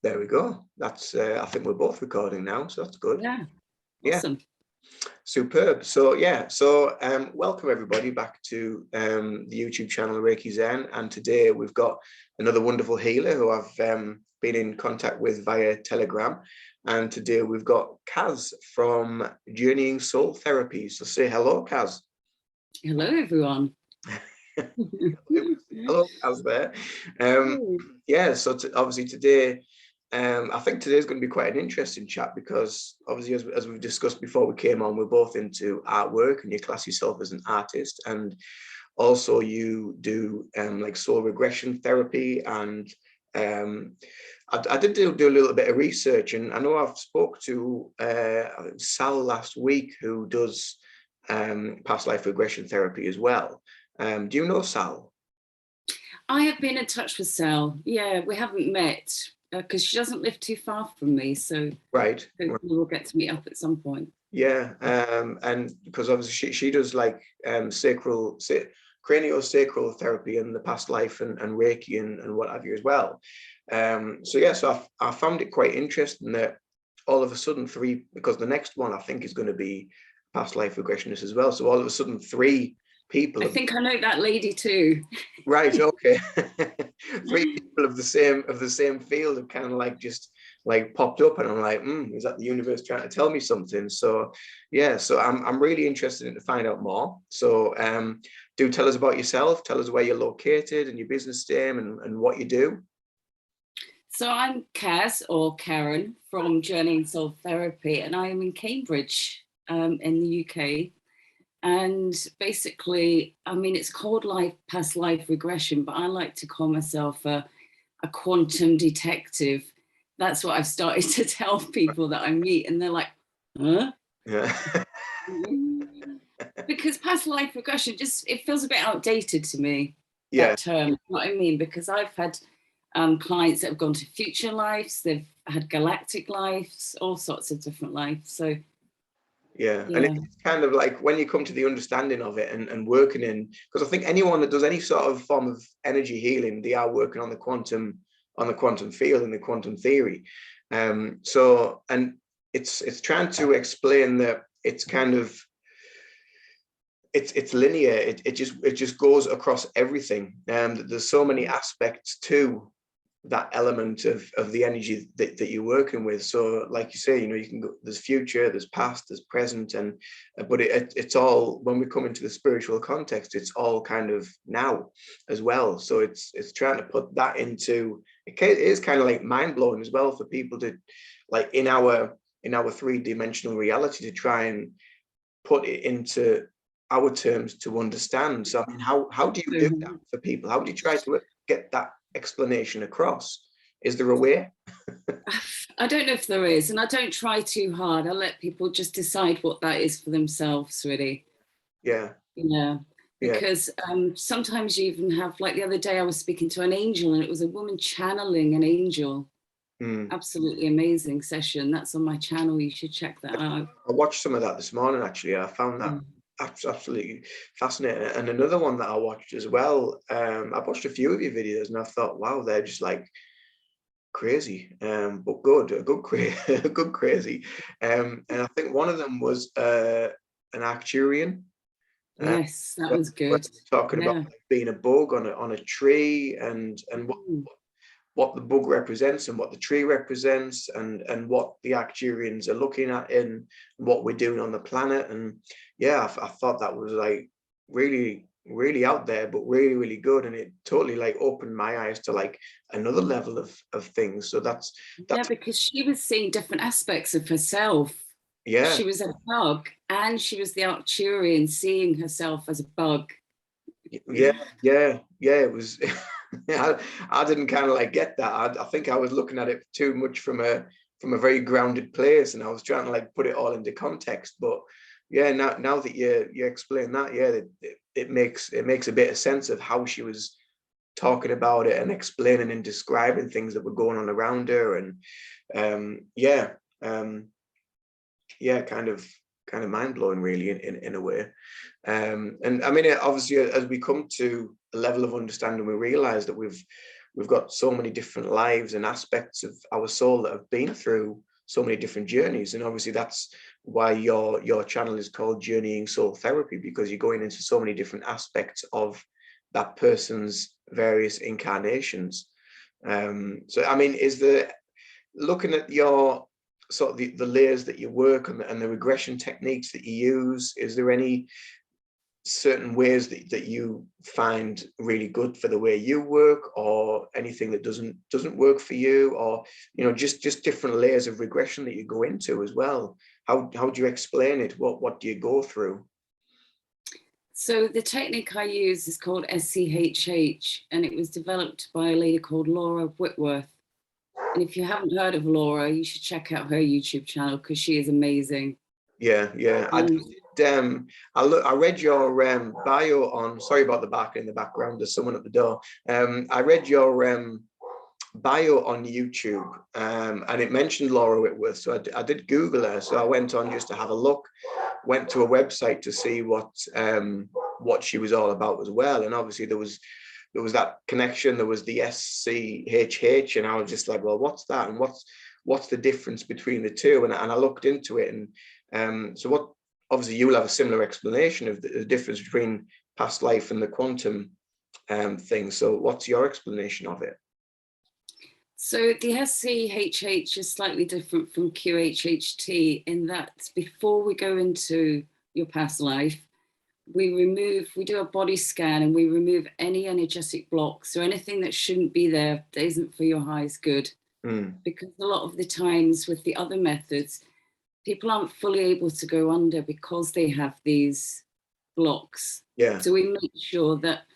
There we go. That's I think we're both recording now, so that's good. Yeah, Yeah, awesome. superb. So welcome everybody back to the YouTube channel Reiki Zen, and today we've got another wonderful healer who I've been in contact with via Telegram, and today we've got Kaz from Journeying Soul Therapy. So say hello, Kaz. Hello, everyone. Hello, Kaz there. So obviously today, I think today's going to be quite an interesting chat because obviously, as we've discussed before we came on, we're both into artwork, and you class yourself as an artist, and also you do like soul regression therapy. And I did do a little bit of research, and I know I've spoke to I think Sal last week, who does past life regression therapy as well. Do you know Sal? I have been in touch with Sal. Yeah, we haven't met because she doesn't live too far from me. So right, hopefully we'll get to meet up at some point. Yeah, and because obviously she does like craniosacral therapy in the past life and Reiki and what have you as well. So I found it quite interesting that all of a sudden because the next one I think is going to be past life regressionist as well. So all of a sudden 3 people. I think I know that lady too. Right. Okay. 3 people of the same field have kind of like just like popped up, and I'm like, is that the universe trying to tell me something? So yeah, so I'm really interested in to find out more. So do tell us about yourself. Tell us where you're located and your business name and what you do. So I'm Kaz, or Karen, from Journeying Soul Therapy, and I am in Cambridge in the UK. And basically, I mean, it's called past life regression, but I like to call myself a quantum detective. That's what I've started to tell people that I meet, and they're like, huh? Yeah. Because past life regression it feels a bit outdated to me, Yeah. that term. You know what I mean? Because I've had clients that have gone to future lives, they've had galactic lives, all sorts of different lives. So yeah, and it's kind of like when you come to the understanding of it and working in, because I think anyone that does any sort of form of energy healing, they are working on the quantum field and the quantum theory. So it's trying to explain that it's kind of it's linear. It just goes across everything. There's so many aspects to that element of the energy that you're working with. So like you say, you can go, there's future, there's past, there's present, and but it's all, when we come into the spiritual context, it's all kind of now as well. So it's trying to put that into, it is kind of like mind-blowing as well for people to, like, in our 3-dimensional reality, to try and put it into our terms to understand. So I mean, how do you do that for people? How do you try to get that explanation across? Is there a way? I don't know if there is, and I don't try too hard. I let people just decide what that is for themselves, really. Yeah. Because sometimes you even have, like the other day I was speaking to an angel, and it was a woman channeling an angel. Absolutely amazing session. That's on my channel. You should check that out. I watched some of that this morning, actually. I found that absolutely fascinating. And another one that I watched as well, I watched a few of your videos, and I thought, wow, they're just like crazy, but good, a good crazy. And I think one of them was an Arcturian. Yes, that was good. Talking about like being a bug on a tree, and what the bug represents and what the tree represents, and what the Arcturians are looking at in what we're doing on the planet. And yeah, I thought that was like really, really out there, but really, really good. And it totally like opened my eyes to like another level of things. So that's because she was seeing different aspects of herself. Yeah. She was a bug, and she was the Arcturian, seeing herself as a bug. Yeah. It was I didn't kind of like get that. I think I was looking at it too much from a very grounded place, and I was trying to like put it all into context. But yeah, now that you explain that, it makes a bit of sense of how she was talking about it and explaining and describing things that were going on around her. And kind of mind-blowing, really, in a way. And I mean, obviously, as we come to a level of understanding, we realize that we've got so many different lives and aspects of our soul that have been through so many different journeys. And obviously that's why your channel is called Journeying Soul Therapy, because you're going into so many different aspects of that person's various incarnations. So I mean, is there, looking at your sort of the layers that you work on and the regression techniques that you use, is there any certain ways that you find really good for the way you work, or anything that doesn't work for you, or just different layers of regression that you go into as well? How do you explain it? What do you go through? So the technique I use is called SCHH, and it was developed by a lady called Laura Whitworth. And if you haven't heard of Laura, you should check out her YouTube channel, because she is amazing. Yeah. I read your bio on, sorry about the back in the background, there's someone at the door. I read your bio on YouTube, and it mentioned Laura Whitworth, so I did Google her. So I went on just to have a look, went to a website to see what she was all about as well. And obviously there was that connection, there was the SCHH, and I was just like, well, what's that, and what's the difference between the two? And I looked into it, and so what, obviously you'll have a similar explanation of the difference between past life and the quantum thing. So what's your explanation of it? So the SCHH is slightly different from QHHT in that before we go into your past life, we do a body scan and we remove any energetic blocks or anything that shouldn't be there, that isn't for your highest good. Because a lot of the times with the other methods, people aren't fully able to go under because they have these blocks. Yeah. So we make sure that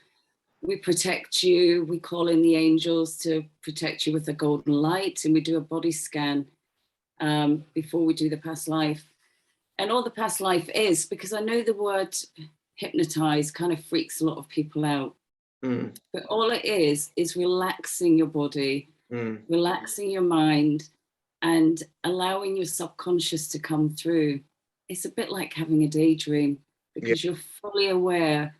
we protect you. We call in the angels to protect you with a golden light, and we do a body scan before we do the past life. And all the past life is, because I know the word hypnotize kind of freaks a lot of people out. But all it is relaxing your body, relaxing your mind, and allowing your subconscious to come through. It's a bit like having a daydream, because you're fully aware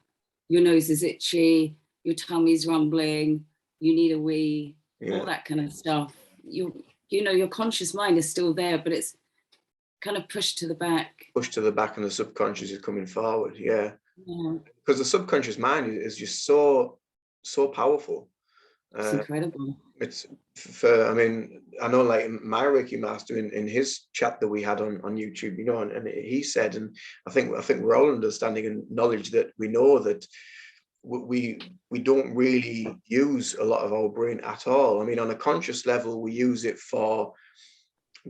your nose is itchy, your tummy's rumbling, you need a wee, all that kind of stuff. Your conscious mind is still there, but it's kind of pushed to the back. Pushed to the back, and the subconscious is coming forward. Yeah. Because the subconscious mind is just so powerful. It's incredible. It's I mean, I know, like my Reiki master in his chat that we had on YouTube, and he said, and I think we're all understanding and knowledge that we know that we don't really use a lot of our brain at all. I mean, on a conscious level, we use it for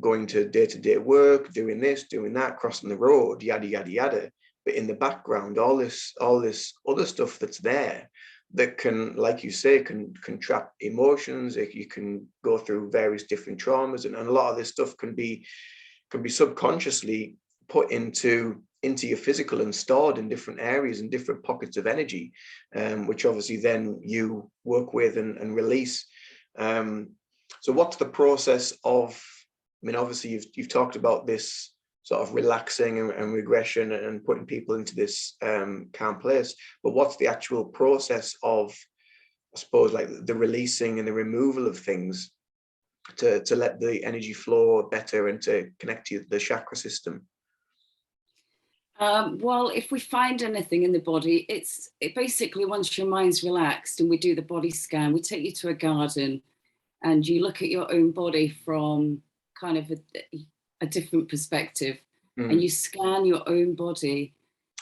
going to day-to-day work, doing this, doing that, crossing the road, yada yada yada. But in the background, all this other stuff that's there that can, like you say, can trap emotions. You can go through various different traumas, and a lot of this stuff can be subconsciously put into your physical and stored in different areas and different pockets of energy, which obviously then you work with and release. So what's the process of, I mean, obviously you've talked about this sort of relaxing and regression and putting people into this calm place, but what's the actual process of, I suppose, like the releasing and the removal of things to let the energy flow better and to connect to the chakra system? Well, if we find anything in the body, it basically, once your mind's relaxed and we do the body scan, we take you to a garden and you look at your own body from kind of a different perspective, and you scan your own body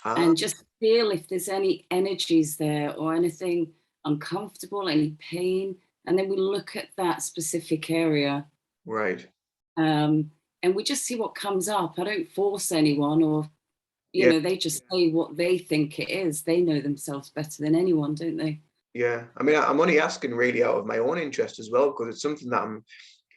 and just feel if there's any energies there or anything uncomfortable, any pain, and then we look at that specific area. Right. And we just see what comes up. I don't force anyone, or they just say what they think it is. They know themselves better than anyone, don't they? Yeah. I mean, I'm only asking really out of my own interest as well, because it's something that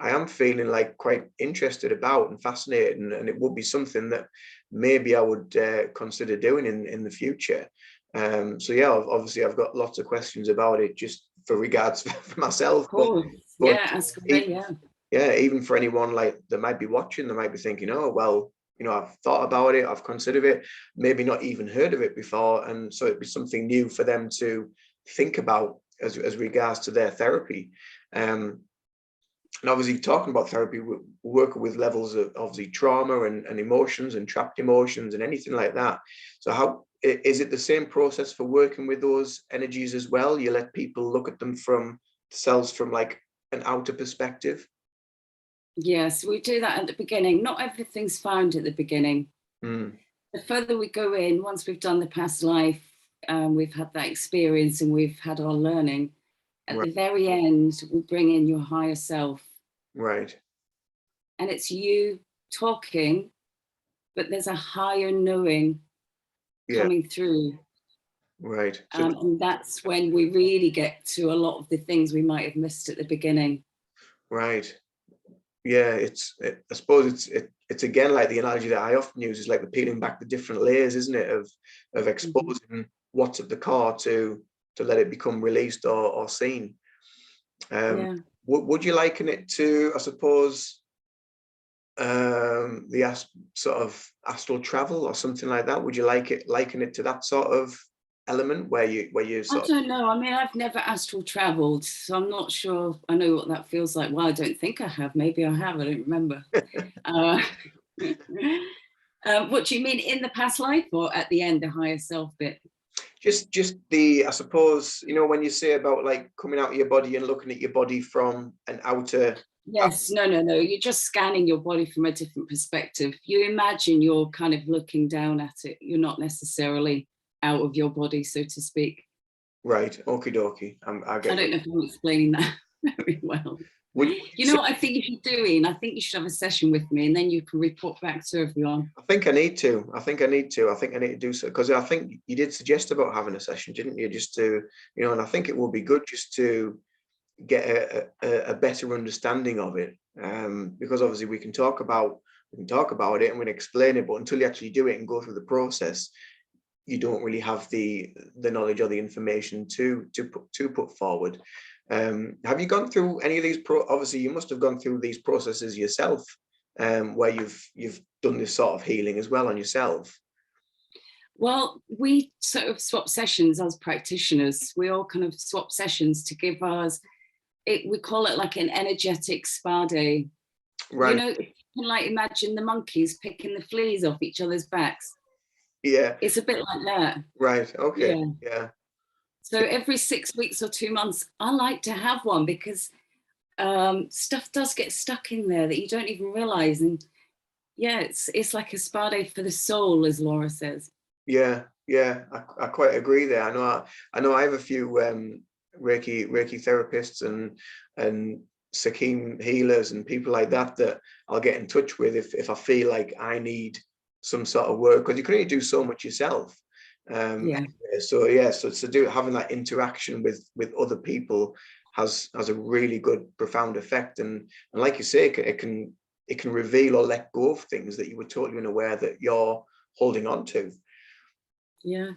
I am feeling like quite interested about and fascinated, and it would be something that maybe I would consider doing in the future. So yeah, obviously I've got lots of questions about it, just for regards for myself. Of course. But yeah, ask me, yeah. Yeah, even for anyone like that might be watching, they might be thinking, oh, well, I've thought about it, I've considered it, maybe not even heard of it before. And so it'd be something new for them to think about as regards to their therapy. And obviously talking about therapy, we're working with levels of obviously trauma and emotions and trapped emotions and anything like that. So how is it the same process for working with those energies as well? You let people look at them from themselves from like an outer perspective? Yes, we do that at the beginning. Not everything's found at the beginning. Mm, The further we go in, once we've done the past life, we've had that experience and we've had our learning, at right, the very end, we bring in your higher self. right. And it's you talking, but there's a higher knowing Yeah, coming through. right. So And that's when we really get to a lot of the things we might have missed at the beginning. right. Yeah, I suppose it's again like the analogy that I often use is like the peeling back the different layers, isn't it, of Mhm. exposing what's at the core to let it become released or seen. Yeah. Would you liken it to, I suppose, the sort of astral travel or something like that? Would you liken it to that sort of element where you I sort of don't know. I mean, I've never astral traveled, so I'm not sure I know what that feels like. Well, I don't think I have. Maybe I have. I don't remember. Uh, what do you mean in the past life or at the end, the higher self bit? just the, I suppose, when you say about like coming out of your body and looking at your body from an outer. Yes, no, no, no. You're just scanning your body from a different perspective. You imagine you're kind of looking down at it. You're not necessarily out of your body, so to speak. Right, okie dokie. I I get you. don't know if I'm explaining that very well. Would you You know say, what I think you should do, Ian? I think you should have a session with me and then you can report back to everyone. I think I need to. I think I need to. I think I need to do so because I think you did suggest about having a session, didn't you? Just to, and I think it will be good just to get a better understanding of it. Because obviously we can talk about it and we can explain it, but until you actually do it and go through the process, you don't really have the knowledge or the information to put forward. Have you gone through any of these obviously you must have gone through these processes yourself, where you've done this sort of healing as well on yourself? Well, we sort of swap sessions as practitioners. We all kind of swap sessions to give us it. We call it like an energetic spa day. You Right. know, you can like imagine the monkeys picking the fleas off each other's backs. Yeah. It's a bit like that. Right. Okay. Yeah. Yeah. So every 6 weeks or 2 months, I like to have one because stuff does get stuck in there that you don't even realize. And yeah, it's like a spa day for the soul, as Laura says. Yeah. Yeah. I quite agree there. I have a few Reiki therapists and Sakim healers and people like that I'll get in touch with if I feel like I need some sort of work, because you can only do so much yourself. Yeah. So yeah, so having that interaction with other people has a really good profound effect, and like you say, it can reveal or let go of things that you were totally unaware that you're holding on to. Yeah.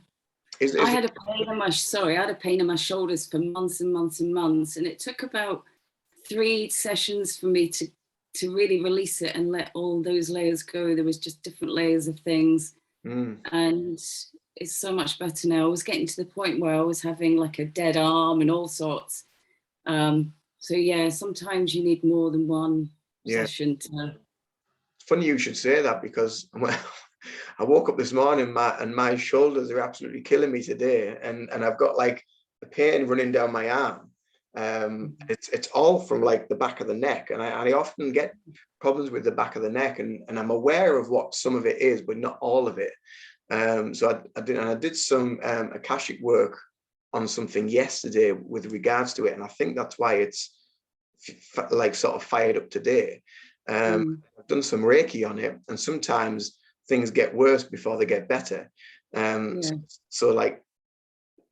Is I is had a pain in my sorry, I had a pain in my shoulders for months and months and months, and it took about 3 sessions for me to really release it and let all those layers go. There was just different layers of things, mm, and it's so much better now. I was getting to the point where I was having like a dead arm and all sorts. So yeah, sometimes you need more than one yeah. session to. It's funny you should say that because I woke up this morning and my shoulders are absolutely killing me today, and I've got like a pain running down my arm. It's all from like the back of the neck, and I often get problems with the back of the neck, and I'm aware of what some of it is, but not all of it. So I did some akashic work on something yesterday with regards to it, and I think that's why it's like sort of fired up today. Mm, I've done some Reiki on it, and sometimes things get worse before they get better. yeah. So like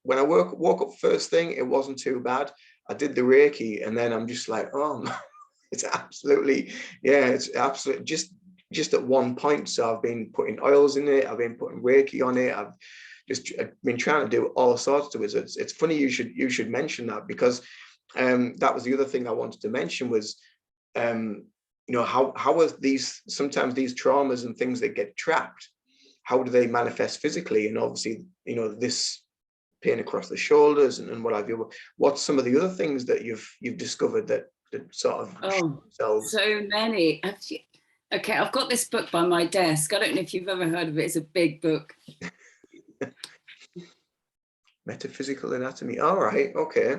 when I woke up first thing, it wasn't too bad. I did the Reiki, and then I'm just like, oh, it's absolutely, yeah, it's absolutely just at one point. So I've been putting oils in it, I've been putting Reiki on it, I've been trying to do all sorts to it. So it's funny you should mention that, because that was the other thing I wanted to mention was, how are these sometimes these traumas and things that get trapped, how do they manifest physically? And obviously, this pain across the shoulders and what have you. What's some of the other things that you've discovered that sort of Oh, themselves? so many. Okay, I've got this book by my desk. I don't know if you've ever heard of it. It's a big book. Metaphysical anatomy. All right. Okay.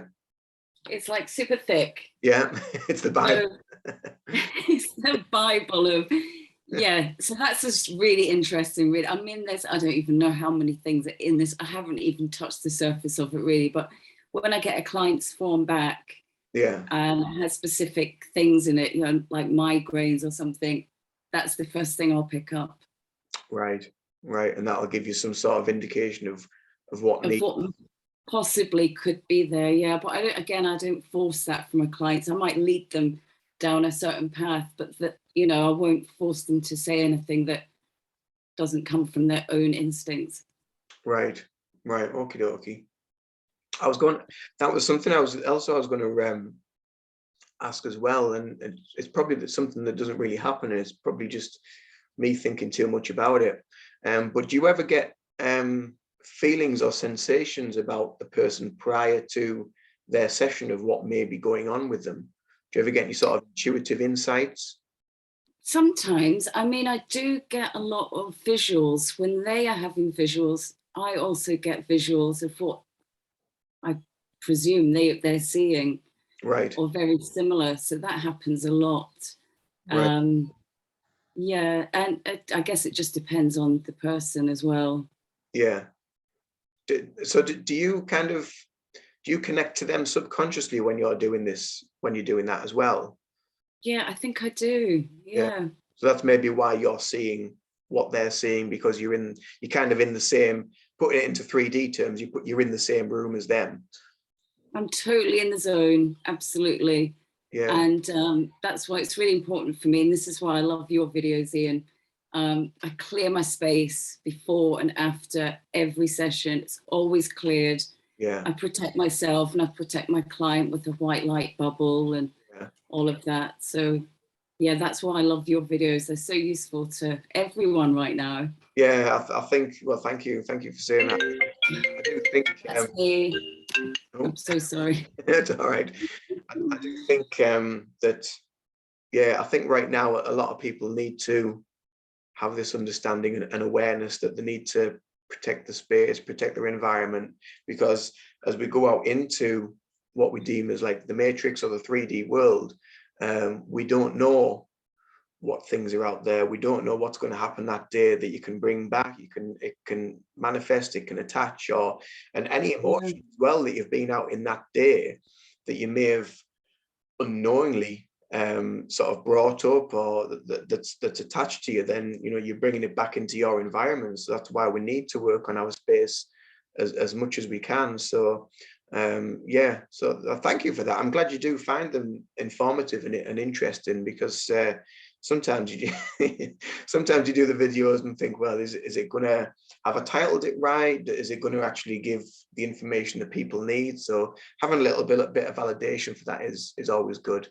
It's like super thick. Yeah, it's the Bible. So, it's the Bible of, yeah. So that's just really interesting. Really, I mean, I don't even know how many things are in this. I haven't even touched the surface of it really. But when I get a client's form back, Yeah. and it has specific things in it, you know, like migraines or something, that's the first thing I'll pick up. Right. Right. And that'll give you some sort of indication of what Of needs. what possibly could be there, yeah. But I don't force that from my clients. I might lead them down a certain path, but that, you know, I won't force them to say anything that doesn't come from their own instincts. Right. Right. Okie dokie. That was something I was going to ask as well, and it's probably something that doesn't really happen, and it's probably just me thinking too much about it. But do you ever get feelings or sensations about the person prior to their session of what may be going on with them? Do you ever get any sort of intuitive insights? Sometimes, I mean, I do get a lot of visuals. When they are having visuals, I also get visuals of what I presume they're seeing, Right. or very similar. So that happens a lot. Right. Yeah, and I guess it just depends on the person as well. Yeah. So do you connect to them subconsciously when you're doing this, when you're doing that as well? Yeah, I think I do. Yeah. Yeah. So that's maybe why you're seeing what they're seeing, because you're kind of in the same, putting it into 3D terms, you're in the same room as them. I'm totally in the zone, absolutely. Yeah. And that's why it's really important for me. And this is why I love your videos, Ian. I clear my space before and after every session. It's always cleared. Yeah. I protect myself and I protect my client with a white light bubble and all of that. So yeah, that's why I love your videos. They're so useful to everyone right now. Yeah, I think, well, thank you for saying that. I do think That's me. I'm so sorry. it's all right. I do think that, yeah, I think right now a lot of people need to have this understanding and awareness that they need to protect the space, protect their environment, because as we go out into what we deem as like the matrix or the 3D world, we don't know what things are out there. We don't know what's going to happen that day that you can bring back. It can manifest, it can attach, and any emotion as well that you've been out in that day that you may have unknowingly sort of brought up, or that's attached to you, then you're bringing it back into your environment. So that's why we need to work on our space as much as we can. So yeah, so thank you for that. I'm glad you do find them informative and interesting, because sometimes you sometimes you do the videos and think, well, is it gonna, have I titled it right? Is it going to actually give the information that people need? So having a little bit of validation for that is always good.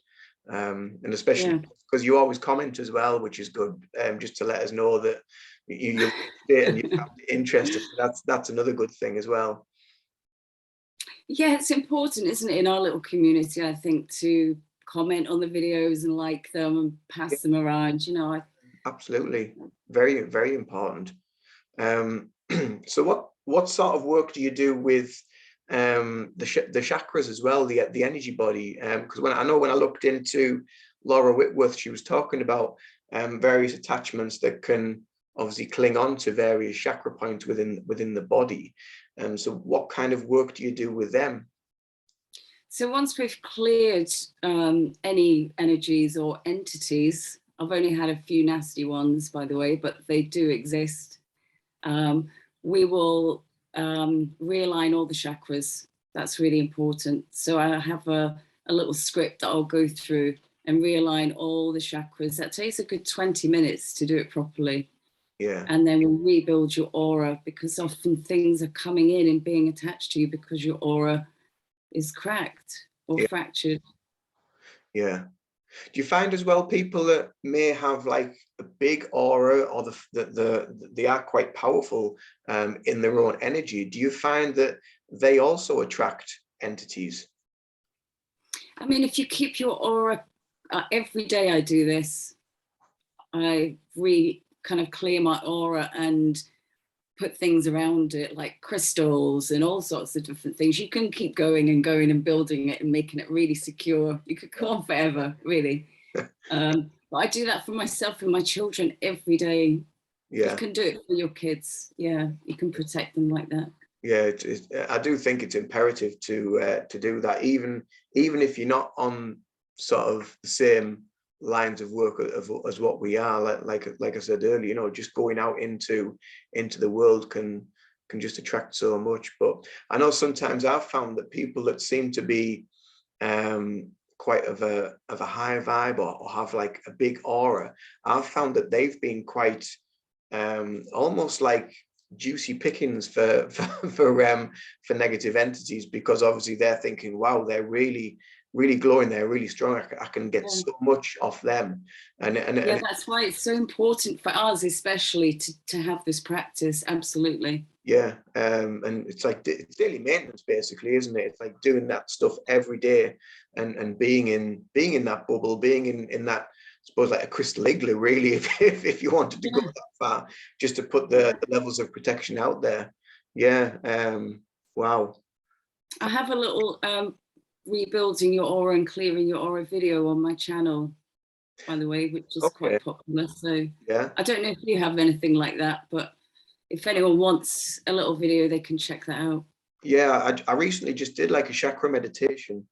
And especially because you always comment as well, which is good, just to let us know that you and you have interested. That's another good thing as well. Yeah, it's important, isn't it, in our little community, I think, to comment on the videos and like them and pass them around, Absolutely. Very, very important. So what sort of work do you do with the chakras as well, the energy body? Because when I looked into Laura Whitworth, she was talking about various attachments that can obviously cling on to various chakra points within the body. So what kind of work do you do with them? So once we've cleared any energies or entities, I've only had a few nasty ones, by the way, but they do exist. We will realign all the chakras. That's really important. So I have a little script that I'll go through and realign all the chakras. That takes a good 20 minutes to do it properly. Yeah. And then we'll rebuild your aura, because often things are coming in and being attached to you because your aura is cracked or fractured. Yeah. Do you find as well people that may have like a big aura, or they are quite powerful in their own energy? Do you find that they also attract entities? I mean, if you keep your aura, every day I do this, I kind of clear my aura and put things around it like crystals and all sorts of different things. You can keep going and going and building it and making it really secure. You could go on forever, really. But I do that for myself and my children every day. Yeah, you can do it for your kids. Yeah, you can protect them like that. Yeah, I do think it's imperative to do that, even if you're not on sort of the same lines of work as what we are. Like I said earlier, you know, just going out into the world can just attract so much. But I know sometimes I've found that people that seem to be quite of a high vibe, or have like a big aura, I've found that they've been quite almost like juicy pickings for negative entities, because obviously they're thinking, wow, they're really glowing, they're really strong, I can get so much off them. And that's why it's so important for us especially to have this practice. Absolutely. And it's like it's daily maintenance basically, isn't it? It's like doing that stuff every day, and being in that bubble, being in that, I suppose, like a crystal igloo, really, if you wanted to go that far, just to put the levels of protection out there. Wow. I have a little rebuilding your aura and clearing your aura video on my channel, by the way, which is quite popular. So I don't know if you have anything like that, but if anyone wants a little video, they can check that out. I recently just did like a chakra meditation,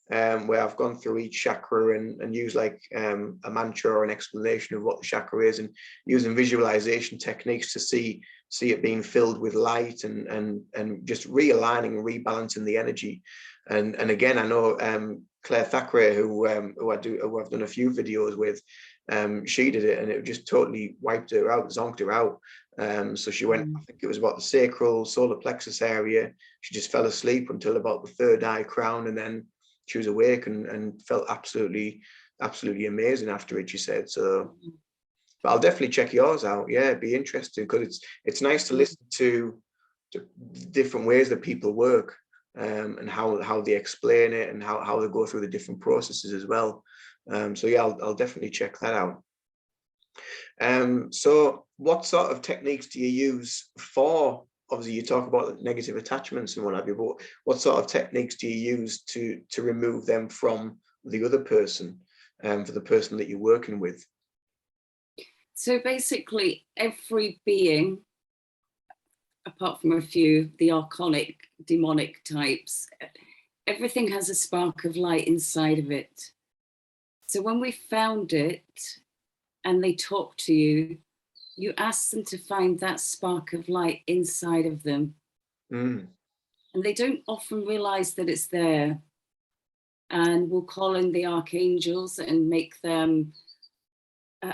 where I've gone through each chakra and used like a mantra or an explanation of what the chakra is, and using visualization techniques to see it being filled with light, and just realigning and rebalancing the energy. And again, I know Claire Thackeray, who I've done a few videos with, she did it, and it just totally wiped her out, zonked her out. So she went, I think it was about the sacral, solar plexus area. She just fell asleep until about the third eye crown, and then she was awake and felt absolutely amazing after it, she said. So, but I'll definitely check yours out. Yeah, it'd be interesting, because it's nice to listen to different ways that people work, and how they explain it, and how they go through the different processes as well. So yeah, I'll definitely check that out. So what sort of techniques do you use for, obviously you talk about negative attachments and what have you, but what sort of techniques do you use to remove them from the other person, for the person that you're working with? So basically every being, apart from a few, the archonic, demonic types, everything has a spark of light inside of it. So when we found it and they talk to you, you ask them to find that spark of light inside of them. And they don't often realize that it's there. And we'll call in the archangels and make them,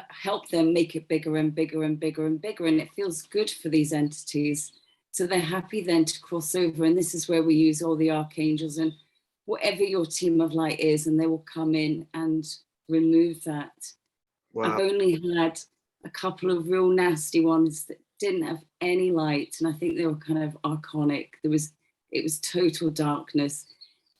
help them make it bigger and bigger and bigger and bigger. And it feels good for these entities. So they're happy then to cross over. And this is where we use all the archangels and whatever your team of light is, and they will come in and remove that. Wow. I've only had a couple of real nasty ones that didn't have any light, and I think they were kind of archonic. It was total darkness.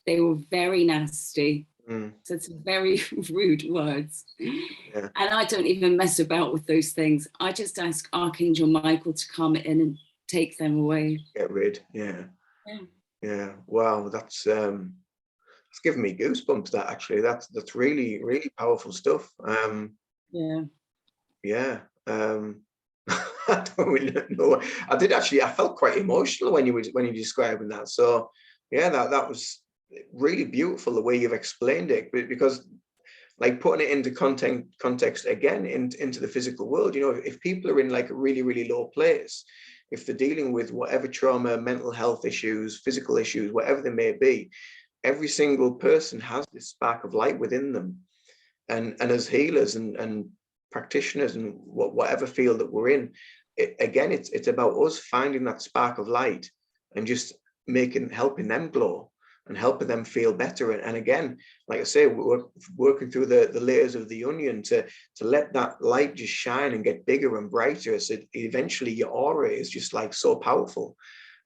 They were very nasty. So it's very rude words. And I don't even mess about with those things. I just ask Archangel Michael to come in and take them away. Get rid. Yeah. Wow, that's given me goosebumps, that actually. That's really, really powerful stuff. I don't really know. I felt quite emotional when you were describing that. So yeah, that was really beautiful the way you've explained it, because like putting it into context again, into the physical world, you know, if people are in like a really, really low place, if they're dealing with whatever trauma, mental health issues, physical issues, whatever they may be, every single person has this spark of light within them. And as healers and practitioners and whatever field that we're in, it's about us finding that spark of light and just helping them glow and helping them feel better. And again, like I say, we're working through the layers of the onion to let that light just shine and get bigger and brighter. So eventually your aura is just like so powerful.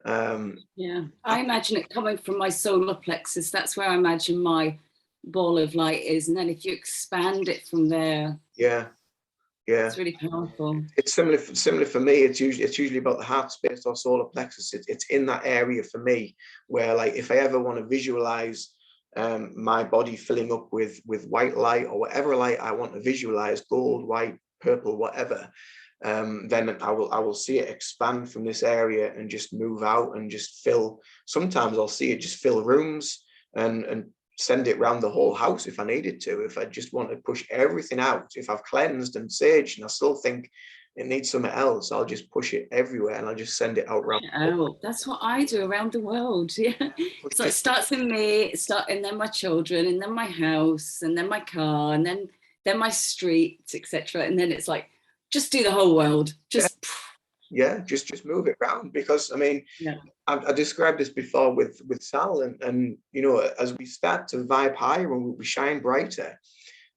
Yeah, I imagine it coming from my solar plexus. That's where I imagine my ball of light is, and then if you expand it from there, yeah, it's really powerful. it's similar for me. It's usually about the heart space or solar plexus. It's in that area for me where, like, if I ever want to visualize my body filling up with white light or whatever light I want to visualize, gold, white, purple, whatever, then I will see it expand from this area and just move out and just fill. Sometimes I'll see it just fill rooms and send it around the whole house if I needed to, if I just want to push everything out. If I've cleansed and saged and I still think it needs something else, I'll just push it everywhere and I'll just send it out around. Oh, that's what I do around the world. Yeah. So it starts in me, and then my children, and then my house, and then my car, and then my street, etc. And then it's like, just do the whole world. Just just move it around, because I mean, yeah. I described this before with Sal, and you know, as we start to vibe higher and we shine brighter,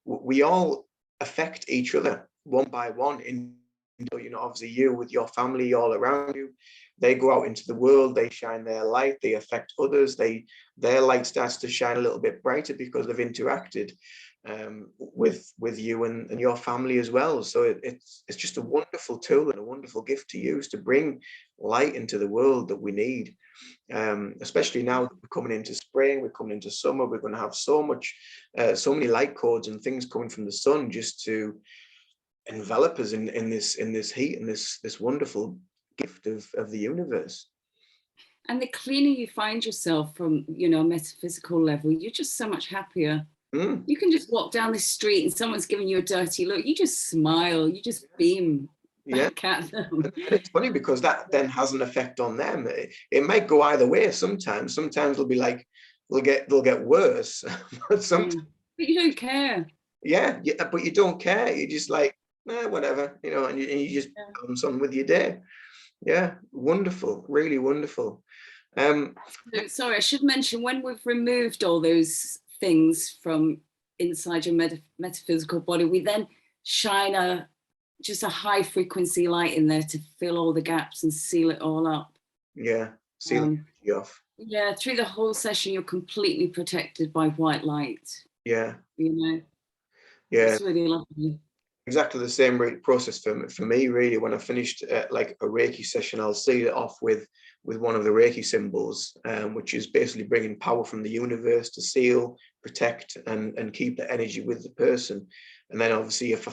we all affect each other one by one. You know, obviously you with your family all around you, they go out into the world, they shine their light, they affect others, their light starts to shine a little bit brighter because they've interacted with you and your family as well. So it's just a wonderful tool and a wonderful gift to use to bring light into the world that we need, especially now that we're coming into spring, we're coming into summer, we're going to have so many light codes and things coming from the sun just to envelop us in this heat and this wonderful gift of the universe. And the cleaner you find yourself from, you know, a metaphysical level, you're just so much happier. You can just walk down the street and someone's giving you a dirty look, you just smile, you just beam back at them. And it's funny because that then has an effect on them. It might go either way. Sometimes it'll be like they'll get worse, but sometimes but you don't care. Yeah, but you don't care. You're just like, whatever, you know, and you just comes on with your day. Yeah, wonderful, really wonderful. Sorry, I should mention, when we've removed all those things from inside your metaphysical body, we then shine just a high frequency light in there to fill all the gaps and seal it all up. Yeah, seal it off. Yeah, through the whole session, you're completely protected by white light. Yeah. You know? Yeah. It's really lovely. Exactly the same process for me, really. When I finished like a Reiki session, I'll seal it off with one of the Reiki symbols, which is basically bringing power from the universe to seal, protect, and keep the energy with the person. And then obviously, if I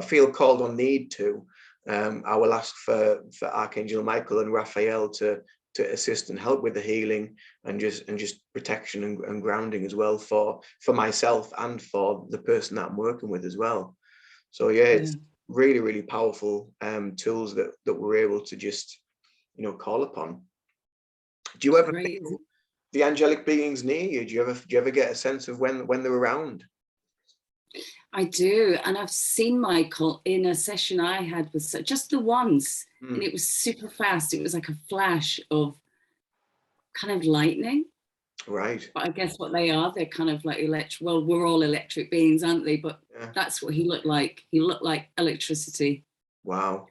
feel called or need to, I will ask for Archangel Michael and Raphael to assist and help with the healing and just protection and grounding as well for myself and for the person that I'm working with as well. So yeah, it's really, really powerful tools that we're able to just, you know, call upon. Do you ever feel the angelic beings near you? Do you ever get a sense of when they're around? I do, and I've seen Michael in a session I had with just the once, and it was super fast. It was like a flash of kind of lightning. Right. But I guess what they are, they're kind of like electric. Well, we're all electric beings, aren't they? But that's what he looked like. He looked like electricity. Wow.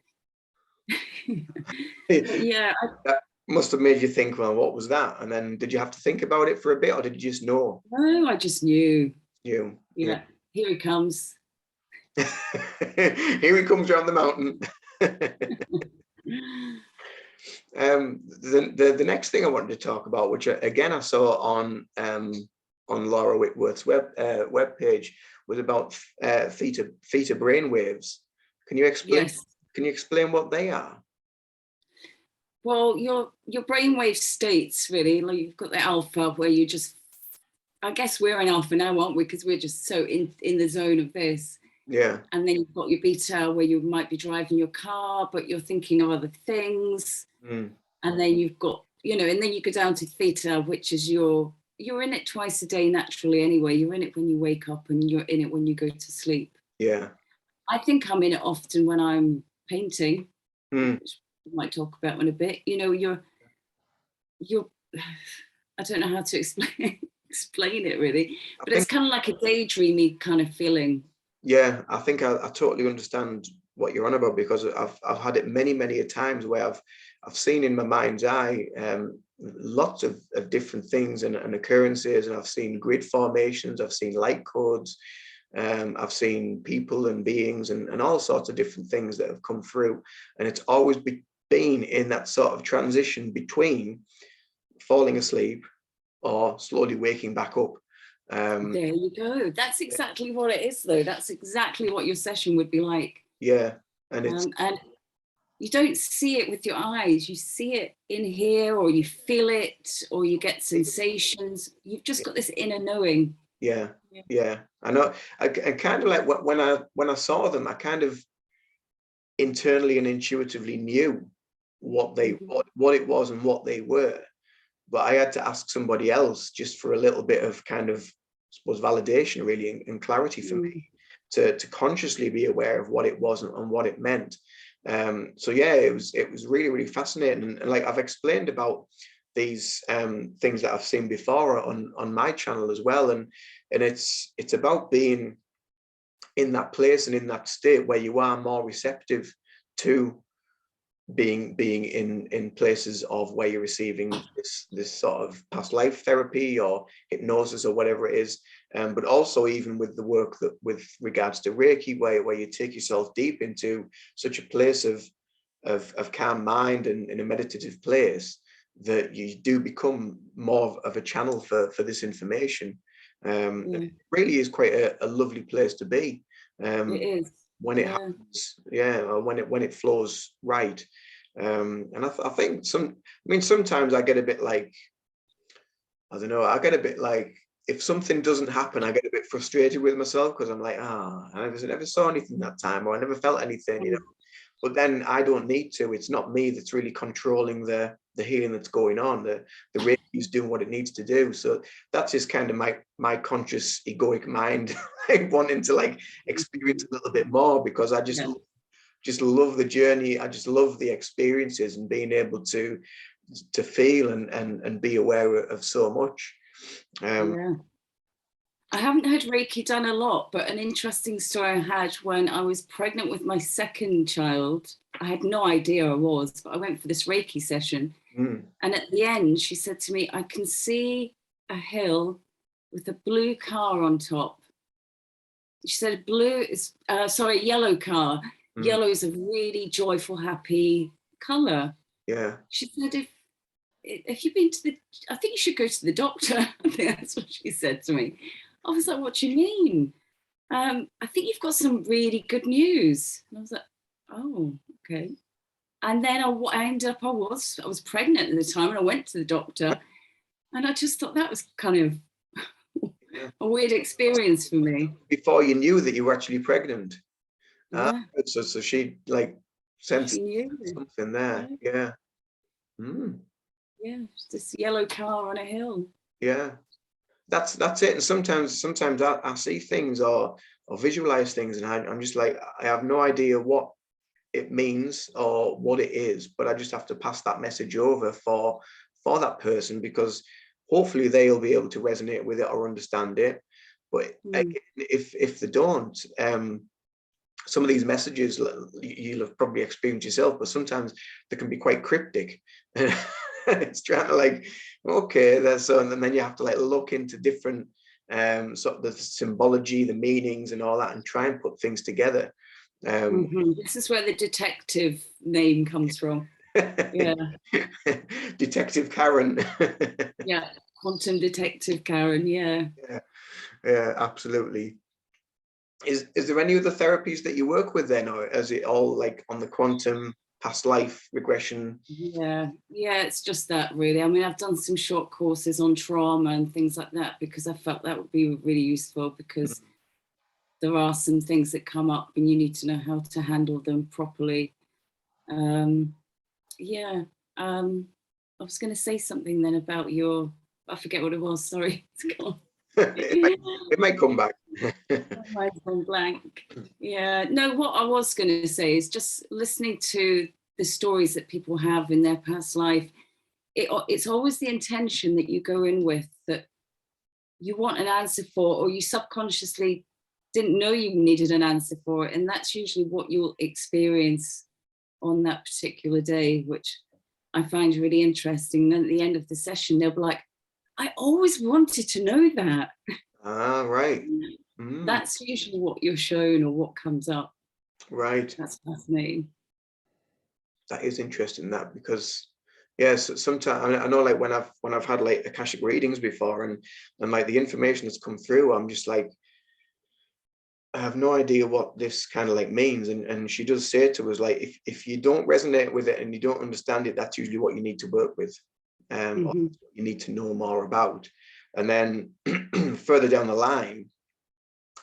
Yeah. That must have made you think, well, what was that? And then did you have to think about it for a bit, or did you just know? No, I just knew. Yeah. Here he comes. Here he comes around the mountain. The next thing I wanted to talk about, which again I saw on Laura Whitworth's web page, was about theta brainwaves. Can you explain? Yes. Can you explain what they are? Well, your brainwave states, really, like you've got the alpha, where you just, I guess we're in alpha now, aren't we? Because we're just so in the zone of this. Yeah. And then you've got your beta, where you might be driving your car, but you're thinking of other things. And then you've got, you know, and then you go down to theta, which is you're in it twice a day naturally anyway. You're in it when you wake up and you're in it when you go to sleep. Yeah. I think I'm in it often when I'm painting, which we might talk about in a bit. You know, you're I don't know how to explain it really, but it's kind of like a daydreamy kind of feeling. Yeah, I think I totally understand what you're on about, because I've had it many a times where I've seen in my mind's eye lots of different things and occurrences, and I've seen grid formations, I've seen light codes, I've seen people and beings and all sorts of different things that have come through, and it's always been in that sort of transition between falling asleep or slowly waking back up. There you go. That's exactly what it is, though. That's exactly what your session would be like. Yeah, and it's and you don't see it with your eyes. You see it in here, or you feel it, or you get sensations. You've just got this inner knowing. Yeah. I know. I kind of like when I saw them, I kind of internally and intuitively knew what they what it was and what they were, but I had to ask somebody else just for a little bit of kind of, I suppose, validation really and clarity for me to consciously be aware of what it was and what it meant. So yeah, it was really, really fascinating, and like I've explained about these things that I've seen before on my channel as well, and it's about being in that place and in that state where you are more receptive to being in places of where you're receiving this sort of past life therapy or hypnosis or whatever it is, but also even with the work that with regards to Reiki, where you take yourself deep into such a place of calm mind and in a meditative place that you do become more of a channel for this information. It really is quite a lovely place to be. It is. When it happens, or when it flows right. And I think sometimes I get a bit like, I don't know, I get a bit like, if something doesn't happen, I get a bit frustrated with myself because I'm like, I never saw anything that time, or I never felt anything, you know. But then I don't need to. It's not me that's really controlling the healing that's going on. The Reiki is doing what it needs to do. So that's just kind of my conscious egoic mind like wanting to like experience a little bit more, because I just love the journey. I just love the experiences and being able to feel and be aware of so much. I haven't had Reiki done a lot, but an interesting story I had when I was pregnant with my second child. I had no idea I was, but I went for this Reiki session. And at the end, she said to me, I can see a hill with a blue car on top. She said, yellow car. Yellow is a really joyful, happy color. Yeah. She said, if you've been to I think you should go to the doctor. I think that's what she said to me. I was like, what do you mean? I think you've got some really good news. And I was like, oh, okay. And then I was pregnant at the time, and I went to the doctor, and I just thought that was kind of a weird experience for me. Before you knew that you were actually pregnant. Yeah. So she like sensed something there. Yeah. Yeah, this yellow car on a hill. Yeah. That's it. And sometimes I see things or visualize things, and I'm just like, I have no idea what it means or what it is, but I just have to pass that message over for that person, because hopefully they'll be able to resonate with it or understand it. But again, if they don't, some of these messages you'll have probably experienced yourself, but sometimes they can be quite cryptic. It's trying to like, okay, that's so, and then you have to like look into different sort of the symbology, the meanings and all that, and try and put things together. This is where the detective name comes from. Yeah. Detective Karen. Yeah, quantum detective Karen. Yeah, absolutely. Is there any other therapies that you work with then, or is it all like on the quantum past life regression? Yeah, it's just that really. I mean, I've done some short courses on trauma and things like that, because I felt that would be really useful, because there are some things that come up and you need to know how to handle them properly. I was going to say something then about I forget what it was, sorry. It's gone. It might come back. My gone blank. Yeah, no, what I was going to say is just listening to the stories that people have in their past life. It's always the intention that you go in with that you want an answer for, or you subconsciously didn't know you needed an answer for it, and that's usually what you'll experience on that particular day, which I find really interesting. Then at the end of the session, they'll be like, I always wanted to know that. Ah, right. That's usually what you're shown or what comes up. Right. That's fascinating. That is interesting, that, because yes, sometimes I know, like when I've had like Akashic readings before, and like the information that's come through, I'm just like, I have no idea what this kind of like means. And she does say to us, like, if you don't resonate with it and you don't understand it, that's usually what you need to work with, or what you need to know more about. And then further down the line,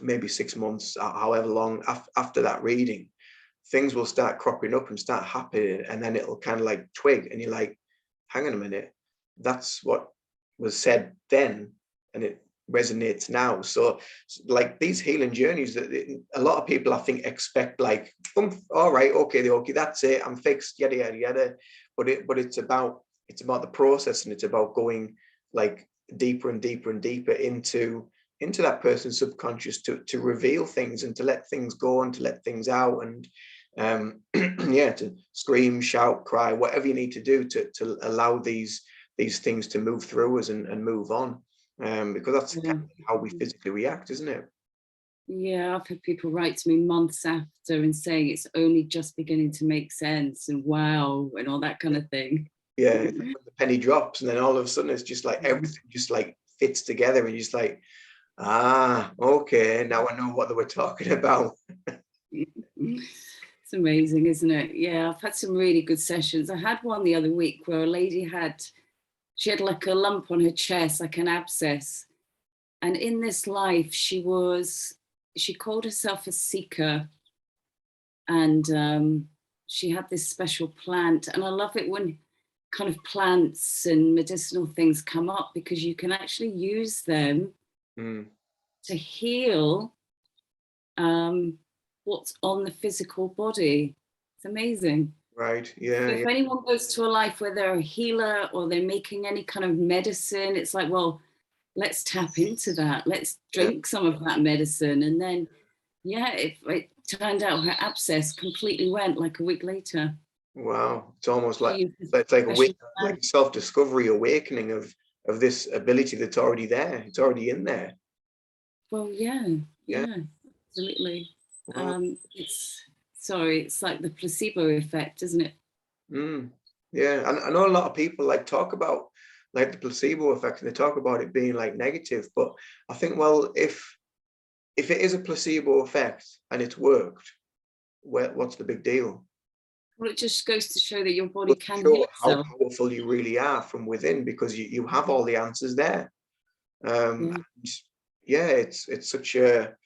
maybe 6 months, however long after that reading, things will start cropping up and start happening, and then it'll kind of like twig, and you're like, hang on a minute, that's what was said then, and it resonates now. So like these healing journeys, that a lot of people I think expect like, all right, okay, that's it, I'm fixed, yada yada yada. But it's about the process, and it's about going like deeper and deeper and deeper into that person's subconscious to reveal things, and to let things go, and to let things out, and yeah, to scream, shout, cry, whatever you need to do to allow these things to move through us and move on, because that's kind of how we physically react, isn't it? Yeah, I've had people write to me months after and saying it's only just beginning to make sense, and wow, and all that kind of thing. Yeah, it's like when the penny drops, and then all of a sudden it's just like everything just like fits together, and you're just like, ah, okay, now I know what they were talking about. It's amazing, isn't it? Yeah, I've had some really good sessions. I had one the other week where a lady had like a lump on her chest, like an abscess. And in this life, she called herself a seeker. And she had this special plant. And I love it when kind of plants and medicinal things come up, because you can actually use them to heal what's on the physical body. It's amazing. Right. Yeah. So if anyone goes to a life where they're a healer or they're making any kind of medicine, it's like, well, let's tap into that. Let's drink some of that medicine. And then, if it turned out her abscess completely went like a week later. Wow. It's almost like it's like a self-discovery, awakening of this ability that's already there. It's already in there. Well, yeah, absolutely. Wow. It's like the placebo effect, isn't it? Yeah, and I know a lot of people like talk about like the placebo effect, and they talk about it being like negative, but I think, well, if it is a placebo effect and it's worked, what's the big deal? Well, it just goes to show that your body can Show heal how itself. powerful you really are from within, because you have all the answers there. It's such a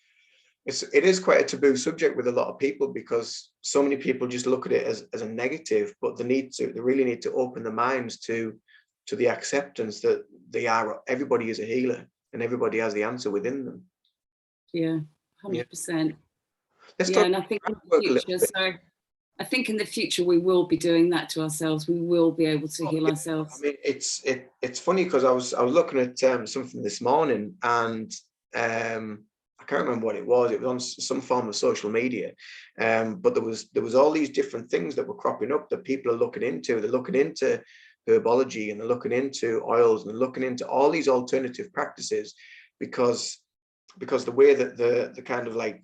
it is quite a taboo subject with a lot of people, because so many people just look at it as a negative, but they really need to open their minds to the acceptance that everybody is a healer, and everybody has the answer within them. Yeah, 100%. Let's talk and I think in about the future, I think in the future we will be doing that to ourselves. We will be able to heal ourselves. I mean, it's funny, because I was looking at something this morning, and I can't remember what it was. It was on some form of social media, but there was all these different things that were cropping up that people are looking into. They're looking into herbology, and they're looking into oils, and they're looking into all these alternative practices, because the way that the kind of like,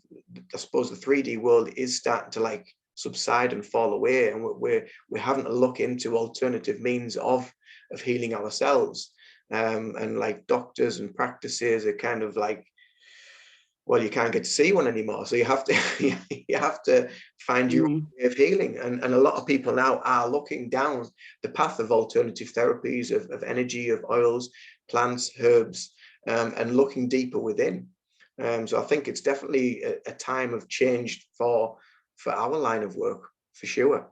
I suppose, the 3D world is starting to like subside and fall away, and we're having to look into alternative means of healing ourselves, and like doctors and practices are kind of like, well, you can't get to see one anymore, so you have to you have to find your own way of healing, and a lot of people now are looking down the path of alternative therapies, of energy, of oils, plants, herbs, and looking deeper within. So I think it's definitely a time of change for our line of work, for sure.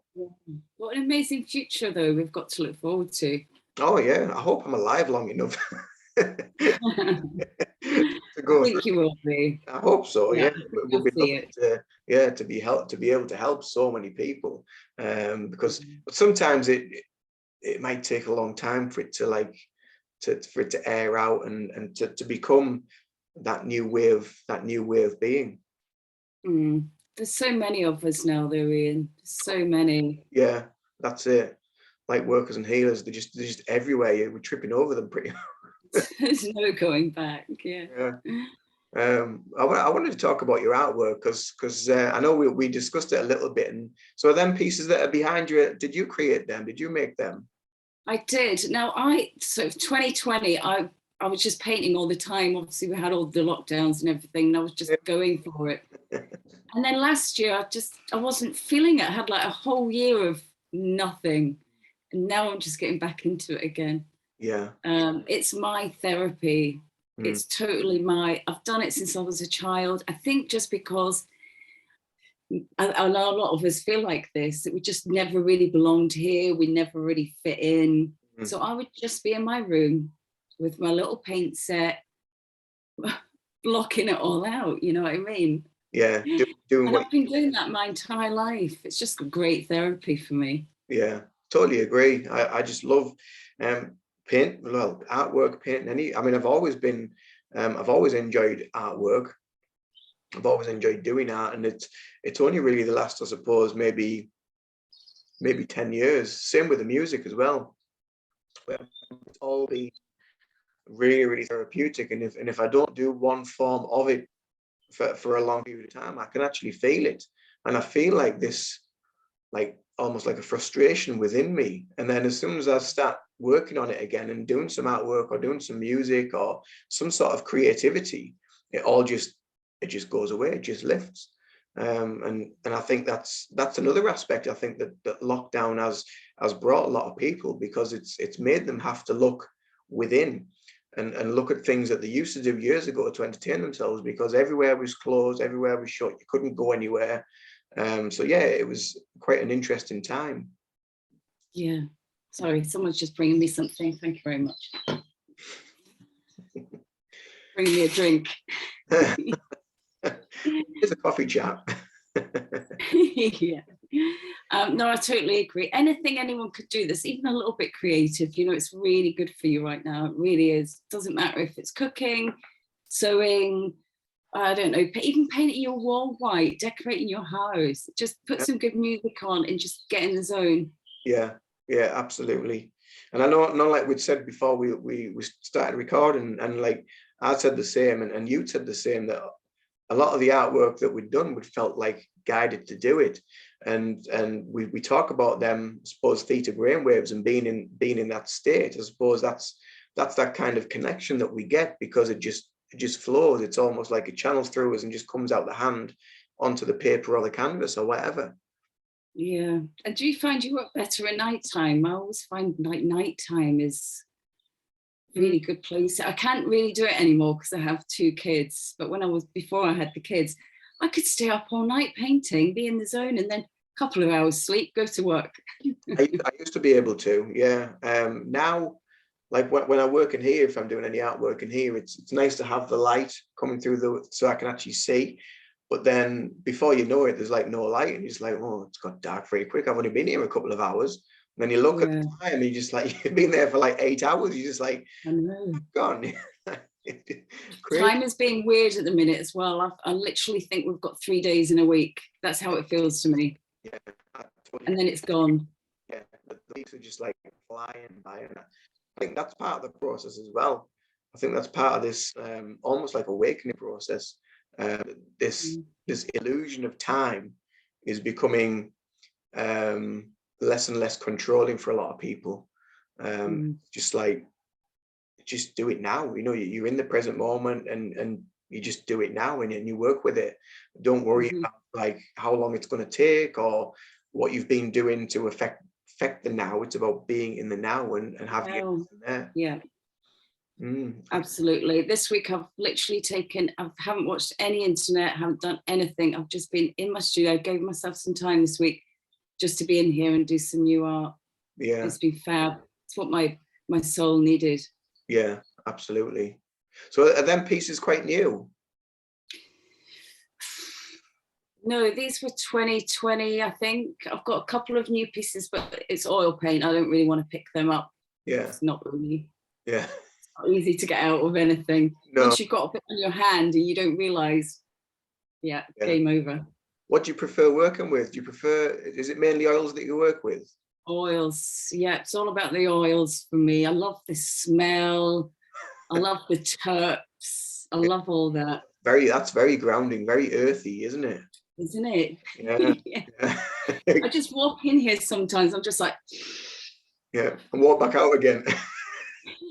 What an amazing future, though, we've got to look forward to. Oh yeah, I hope I'm alive long enough to go. I think you will be. I hope so. Yeah, it would be lovely to be able to help so many people. Because but sometimes it might take a long time for it to like for it to air out, and to become that new way of being. There's so many of us now, though, Ian. So many. Yeah, that's it. light workers and healers, they're just everywhere. We're tripping over them pretty. There's no going back. Yeah. I wanted to talk about your artwork because I know we discussed it a little bit. And so, are them pieces that are behind you, did you create them? Did you make them? I did. Now, so 2020, I was just painting all the time. Obviously, we had all the lockdowns and everything, and I was just going for it. And then last year, I wasn't feeling it. I had like a whole year of nothing, and now I'm just getting back into it again. Yeah. It's my therapy. It's totally I've done it since I was a child. I think just because I know a lot of us feel like this, that we just never really belonged here. We never really fit in. So I would just be in my room with my little paint set, blocking it all out. You know what I mean? Yeah. And I've been doing that my entire life. It's just great therapy for me. Yeah, totally agree. I just love artwork, painting. I've always enjoyed artwork. I've always enjoyed doing art, and it's only really the last, I suppose, maybe 10 years. Same with the music as well. It's all been really, really therapeutic. And if I don't do one form of it for a long period of time, I can actually feel it. And I feel like this, like almost like a frustration within me. And then as soon as I start working on it again and doing some artwork or doing some music or some sort of creativity, it just goes away. It just lifts. And I think that's another aspect. I think that lockdown has brought a lot of people, because it's made them have to look within and look at things that they used to do years ago to entertain themselves, because everywhere was closed, everywhere was shut, you couldn't go anywhere. So yeah, it was quite an interesting time. Yeah. Sorry, someone's just bringing me something. Thank you very much. Bring me a drink. It's a coffee chat. Yeah. No, I totally agree. Anything anyone could do that's even a little bit creative, it's really good for you right now. It really is. Doesn't matter if it's cooking, sewing, I don't know, even painting your wall white, decorating your house. Just put some good music on and just get in the zone. Yeah, absolutely. And I know, like we'd said before we started recording, and like I said the same, and you said the same, that a lot of the artwork that we'd done, we felt like guided to do it. And we talk about them, I suppose, theta brainwaves and being in that state. I suppose that's that kind of connection that we get, because it just flows. It's almost like it channels through us and just comes out the hand onto the paper or the canvas or whatever. Yeah. And do you find you work better at nighttime? I always find like nighttime is really good place. I can't really do it anymore because I have 2 kids. But before I had the kids, I could stay up all night painting, be in the zone, and then a couple of hours sleep, go to work. I used to be able to, yeah. Now, like when I work in here, if I'm doing any artwork in here, it's nice to have the light coming through so I can actually see. But then before you know it, there's like no light, and you're just like, oh, it's got dark very quick. I've only been here a couple of hours. And then you look at the time, and you just like, you've been there for like 8 hours. You're just like, I know. Gone. Time is being weird at the minute as well. I literally think we've got 3 days in a week. That's how it feels to me. Yeah, and then it's gone. Yeah, the weeks are just like flying by, and I think that's part of the process as well. I think that's part of this almost like awakening process. This illusion of time is becoming less and less controlling for a lot of people. Just like, just do it now. You're in the present moment, and you just do it now, and you work with it. Don't worry about like how long it's going to take or what you've been doing to affect the now. It's about being in the now and having it there. Yeah. Absolutely. This week I've literally I haven't watched any internet, haven't done anything. I've just been in my studio. I gave myself some time this week just to be in here and do some new art. Yeah, it's been fab. It's what my soul needed. Yeah, absolutely. So are them pieces quite new? No, these were 2020, I think. I've got a couple of new pieces, but it's oil paint. I don't really want to pick them up. Yeah. It's not really. Yeah. It's not easy to get out of anything. No. Once you've got a bit on your hand and you don't realise, game over. What do you prefer working with? Is it mainly oils that you work with? Oils. Yeah, it's all about the oils for me. I love the smell. I love the terps. I love all that. That's very grounding, very earthy, isn't it? Isn't it? Yeah. Yeah. Yeah. I just walk in here sometimes. I'm just like, Yeah, and walk back out again.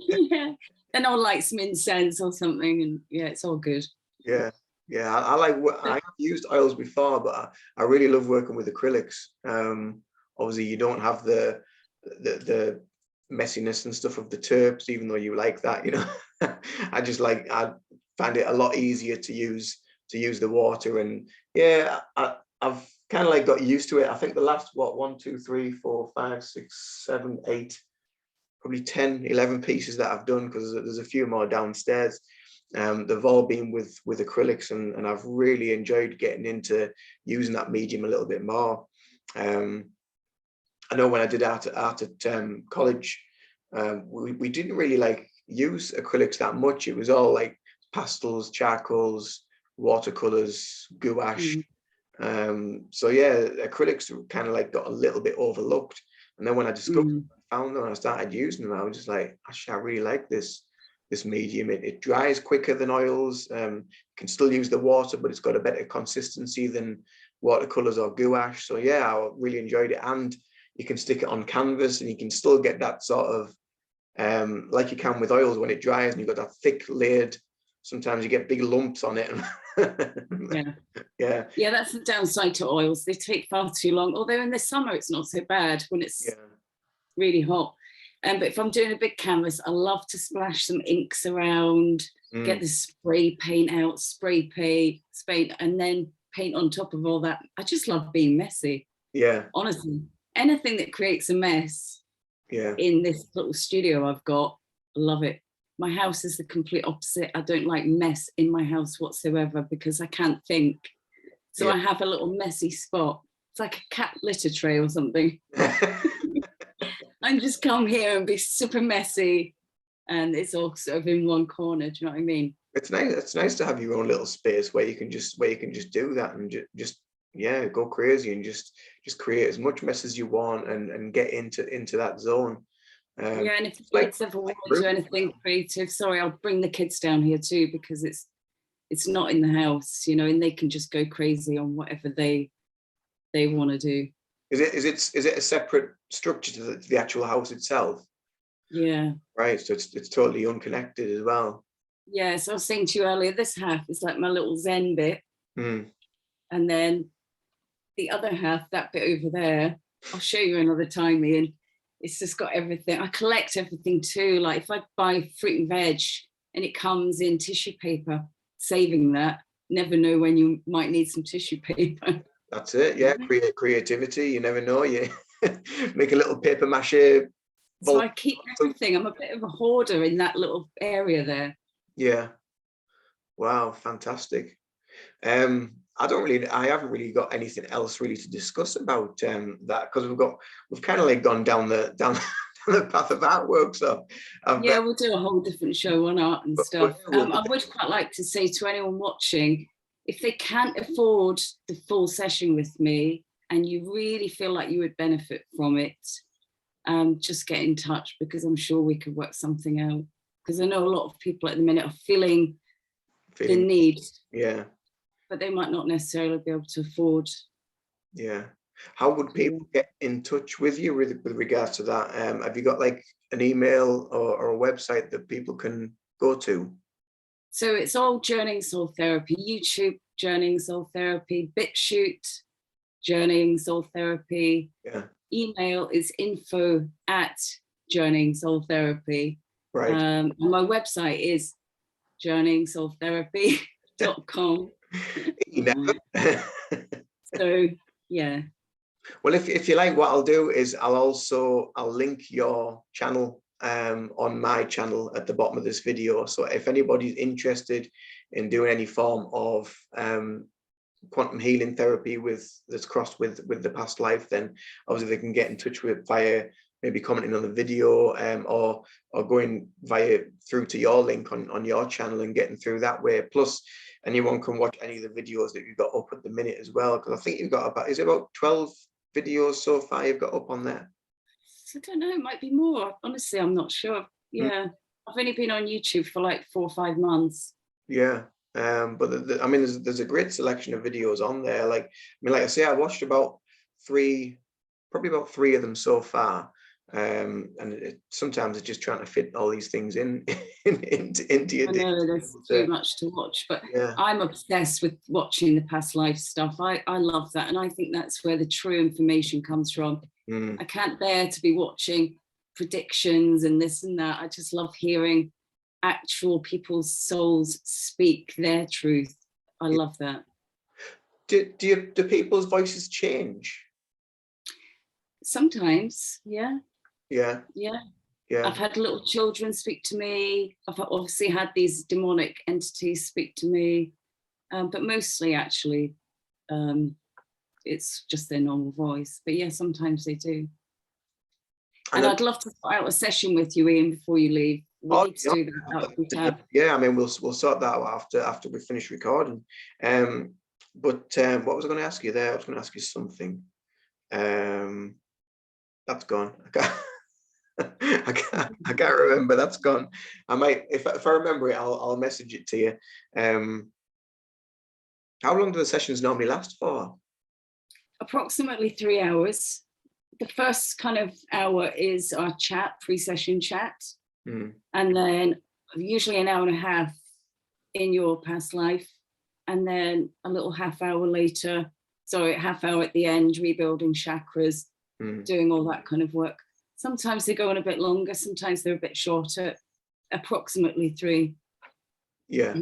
yeah. Then I'll light some incense or something, and yeah, it's all good. Yeah, yeah. I like. I've used oils before, but I really love working with acrylics. Obviously, you don't have the messiness and stuff of the terps, even though you like that. You know, I find it a lot easier to use the water, and yeah, I've kind of like got used to it. I think the last 1, 2, 3, 4, 5, 6, 7, 8, probably 10, 11 pieces that I've done, because there's a few more downstairs. They've all been with acrylics, and I've really enjoyed getting into using that medium a little bit more. I know when I did art at college, we didn't really like use acrylics that much. It was all like pastels, charcoals, watercolors, gouache. So yeah, acrylics kind of like got a little bit overlooked. And then when I found them and I started using them, I was just like, actually, I really like this medium. It dries quicker than oils. You can still use the water, but it's got a better consistency than watercolors or gouache. So yeah, I really enjoyed it. And you can stick it on canvas, and you can still get that sort of like you can with oils when it dries, and you've got that thick layered. Sometimes you get big lumps on it. Yeah, that's the downside to oils. They take far too long. Although in the summer it's not so bad when it's really hot. But if I'm doing a big canvas, I love to splash some inks around, get the spray paint out, spray paint, and then paint on top of all that. I just love being messy. Yeah. Honestly, anything that creates a mess in this little studio I've got, love it. My house is the complete opposite. I don't like mess in my house whatsoever because I can't think. So I have a little messy spot. It's like a cat litter tray or something. I just come here and be super messy, and it's all sort of in one corner. Do you know what I mean? It's nice. It's nice to have your own little space where you can just do that and just go crazy and just create as much mess as you want and get into that zone. Yeah, and if the kids ever want to do anything creative, sorry, I'll bring the kids down here too, because it's not in the house, you know, and they can just go crazy on whatever they want to do. Is it a separate structure to the actual house itself? Yeah. Right. So it's totally unconnected as well. Yeah. So I was saying to you earlier, this half is like my little Zen bit, and then the other half, that bit over there, I'll show you another time, Ian. It's just got everything. I collect everything too. Like if I buy fruit and veg and it comes in tissue paper, saving that. Never know when you might need some tissue paper. That's it. Yeah, creativity. You never know. You make a little paper mache. So I keep everything. I'm a bit of a hoarder in that little area there. Yeah. Wow, fantastic. I haven't really got anything else really to discuss about that, because we've kind of like gone down the path of artwork. So we'll do a whole different show on art and stuff. I would quite like to say to anyone watching, if they can't afford the full session with me and you really feel like you would benefit from it, just get in touch, because I'm sure we could work something out. Because I know a lot of people at the minute are feeling the need. Yeah. But they might not necessarily be able to afford. Yeah. How would people get in touch with you with regards to that? Have you got like an email or a website that people can go to? So it's all Journeying Soul Therapy. YouTube, Journeying Soul Therapy. BitChute, Journeying Soul Therapy. Yeah. Email is info@Journeying Soul Therapy. Right. And my website is journeyingsoultherapy.com. So yeah. Well, if you like, what I'll do is I'll link your channel on my channel at the bottom of this video. So if anybody's interested in doing any form of quantum healing therapy that's crossed with the past life, then obviously they can get in touch with via maybe commenting on the video, or going through to your link on your channel and getting through that way. Plus, anyone can watch any of the videos that you've got up at the minute as well, because I think you've got about 12 videos so far you've got up on there? I don't know, it might be more. Honestly, I'm not sure. Yeah. I've only been on YouTube for like 4 or 5 months. Yeah. But I mean, there's a great selection of videos on there. Like, I mean, like I say, I watched probably about 3 of them so far. And sometimes it's just trying to fit all these things into your I day. know there's too much to watch, but yeah, I'm obsessed with watching the past life stuff. I love that. And I think that's where the true information comes from. I can't bear to be watching predictions and this and that. I just love hearing actual people's souls speak their truth. I love that. Do people's voices change? Sometimes, yeah. Yeah. I've had little children speak to me. I've obviously had these demonic entities speak to me, but mostly actually it's just their normal voice. But yeah, sometimes they do. And I'd love to start out a session with you, Ian, before you leave. We need to do that. Yeah, I mean, we'll sort that out after we finish recording. But what was I going to ask you there? I was going to ask you something. That's gone. I can't remember. That's gone. I might, if I remember it, I'll message it to you. How long do the sessions normally last for? Approximately 3 hours. The first kind of hour is our chat, pre-session chat. And then usually an hour and a half in your past life. And then a little half hour later, half hour at the end, rebuilding chakras, doing all that kind of work. Sometimes they go on a bit longer, sometimes they're a bit shorter, approximately 3. Yeah,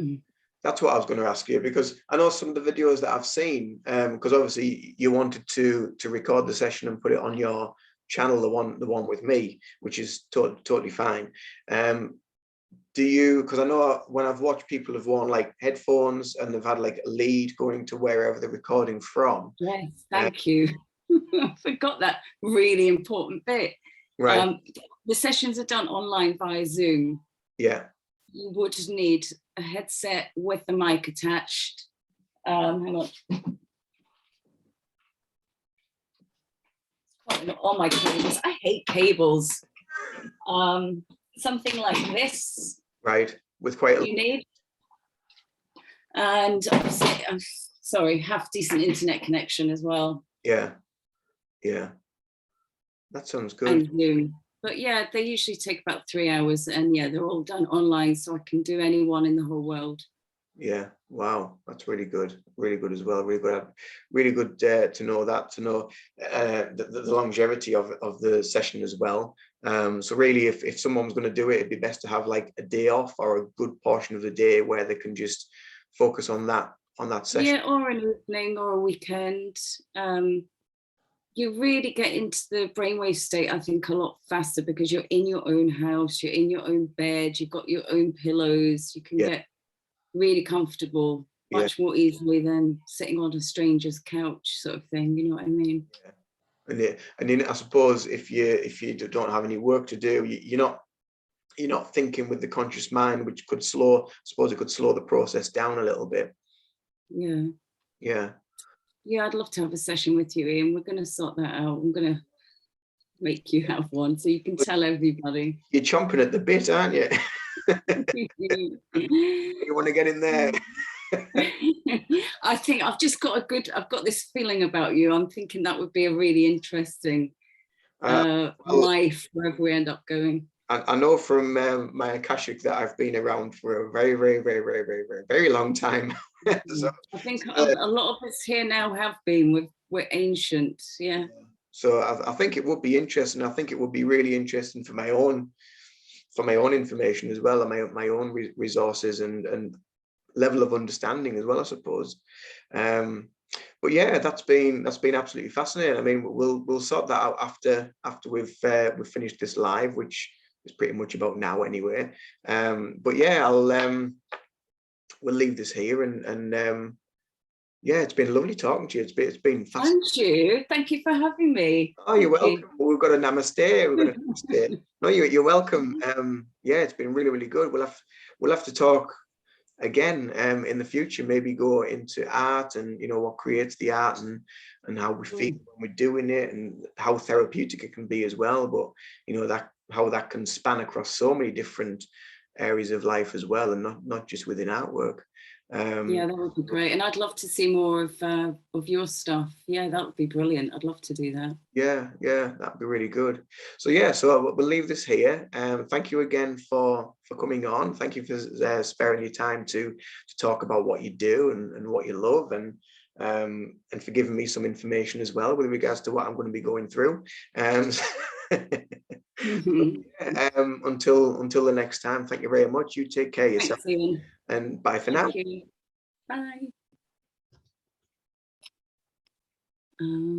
that's what I was going to ask you, because I know some of the videos that I've seen, because obviously you wanted to record the session and put it on your channel, the one with me, which is totally fine. Do you, because I know when I've watched people have worn like headphones and they've had like a lead going to wherever they're recording from. Yes, thank you. I forgot that really important bit. Right. The sessions are done online via Zoom. Yeah. You would need a headset with the mic attached. Hang on. All my cables. I hate cables. Something like this. Right. With quite you need. And obviously, have decent internet connection as well. Yeah. Yeah. That sounds good. And Zoom. But yeah, they usually take about 3 hours, and yeah, they're all done online, so I can do anyone in the whole world. Yeah, wow, that's really good as well. Really good to know that, to know the longevity of the session as well. So really, if someone's going to do it, it'd be best to have like a day off or a good portion of the day where they can just focus on that session. Yeah, or an evening or a weekend. You really get into the brainwave state, I think, a lot faster because you're in your own house, you're in your own bed, you've got your own pillows, you can get really comfortable much more easily than sitting on a stranger's couch, sort of thing. You know what I mean? Yeah. And then I suppose if you don't have any work to do, you're not thinking with the conscious mind, which could slow the process down a little bit. Yeah, I'd love to have a session with you, Ian. We're going to sort that out. I'm going to make you have one so you can tell everybody. You're chomping at the bit, aren't you? You want to get in there? I think I've got this feeling about you. I'm thinking that would be a really interesting life wherever we end up going. I know from my Akashic that I've been around for a very, very, very, very, very, very, very long time. So, I think a lot of us here now have been. We're ancient, yeah. So I think it would be interesting. I think it would be really interesting for my own information as well, and my own resources and level of understanding as well, I suppose. But yeah, that's been absolutely fascinating. I mean, we'll sort that out after we've finished this live, which is pretty much about now anyway. But yeah, we'll leave this here and yeah, it's been lovely talking to you. It's been fascinating. Thank you for having me. Oh, you're welcome. We've got a namaste. No, you're welcome. Yeah, it's been really, really good. We'll have to talk again, in the future, maybe go into art and, you know, what creates the art and how we feel when we're doing it and how therapeutic it can be as well. But, you know, that how that can span across so many different areas of life as well, and not just within artwork. Yeah, that would be great. And I'd love to see more of your stuff. Yeah, that would be brilliant. I'd love to do that. Yeah, that'd be really good. So yeah, so we'll leave this here. Thank you again for coming on. Thank you for sparing your time to talk about what you do and what you love, and for giving me some information as well with regards to what I'm going to be going through. Until the next time, thank you very much. You take care of yourself. Thanks, Ian. And bye for now. Thank you. Bye.